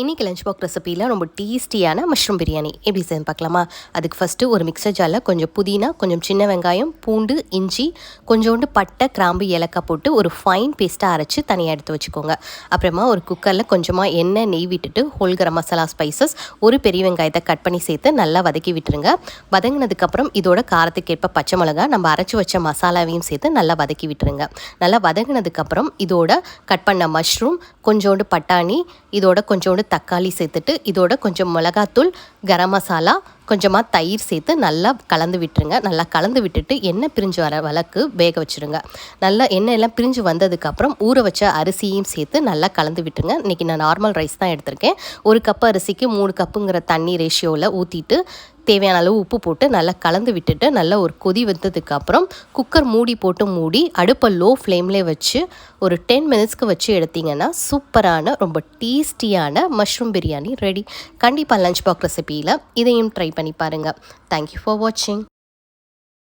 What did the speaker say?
இன்றைக்கி lunch box ரெசிப்பியில் ரொம்ப டேஸ்டியான மஷ்ரூம் பிரியாணி எப்படி செய்யணும் பார்க்கலாமா. அதுக்கு ஃபஸ்ட்டு ஒரு மிக்சர் ஜாரில் கொஞ்சம் புதினா, கொஞ்சம் சின்ன வெங்காயம், பூண்டு, இஞ்சி, கொஞ்சோண்டு பட்டை, கிராம்பு, ஏலக்காய் போட்டு ஒரு ஃபைன் பேஸ்ட்டாக அரைச்சி தனியாக எடுத்து வச்சுக்கோங்க. அப்புறமா ஒரு குக்கரில் கொஞ்சமாக எண்ணெய், நெய் விட்டுட்டு ஹோல் கரம் மசாலா ஸ்பைசஸ், ஒரு பெரிய வெங்காயத்தை கட் பண்ணி சேர்த்து நல்லா வதக்கி விட்டுருங்க. வதங்கினதுக்கப்புறம் இதோட காரத்துக்கேற்ப பச்சை மிளகா, நம்ம அரைச்சி வச்ச மசாலாவையும் சேர்த்து நல்லா வதக்கி விட்டுருங்க. நல்லா வதங்கினதுக்கப்புறம் இதோட கட் பண்ண மஷ்ரூம், கொஞ்சோண்டு பட்டாணி, இதோட கொஞ்சோண்டு தக்காளி சேர்த்துட்டு இதோட கொஞ்சம் மிளகாத்தூள், கரம் மசாலா, கொஞ்சமாக தயிர் சேர்த்து நல்லா கலந்து விட்டுருங்க. நல்லா கலந்து விட்டுட்டு எண்ணெய் பிரிஞ்சு வர வழக்கு வேக வச்சுருங்க. நல்லா எண்ணெய் எல்லாம் பிரிஞ்சு வந்ததுக்கப்புறம் ஊற வச்ச அரிசியும் சேர்த்து நல்லா கலந்து விட்டுருங்க. இன்றைக்கி நான் நார்மல் ரைஸ் தான் எடுத்திருக்கேன். ஒரு கப்பு அரிசிக்கு 3 கப்புங்கிற தண்ணி ரேஷியோவில் ஊற்றிட்டு தேவையான அளவு உப்பு போட்டு நல்லா கலந்து விட்டுட்டு நல்லா ஒரு கொதி வந்ததுக்கப்புறம் குக்கர் மூடி போட்டு மூடி அடுப்பை லோ ஃப்ளேம்லேயே வச்சு ஒரு 10 மினிட்ஸ்க்கு வச்சு எடுத்திங்கன்னா சூப்பரான ரொம்ப டேஸ்டியான மஷ்ரூம் பிரியாணி ரெடி. கண்டிப்பாக லஞ்ச் பாக்ஸ் ரெசிப்பியில் இதையும் ட்ரை பண்ணி பாருங்கள். தேங்க்யூ ஃபார் வாட்சிங்.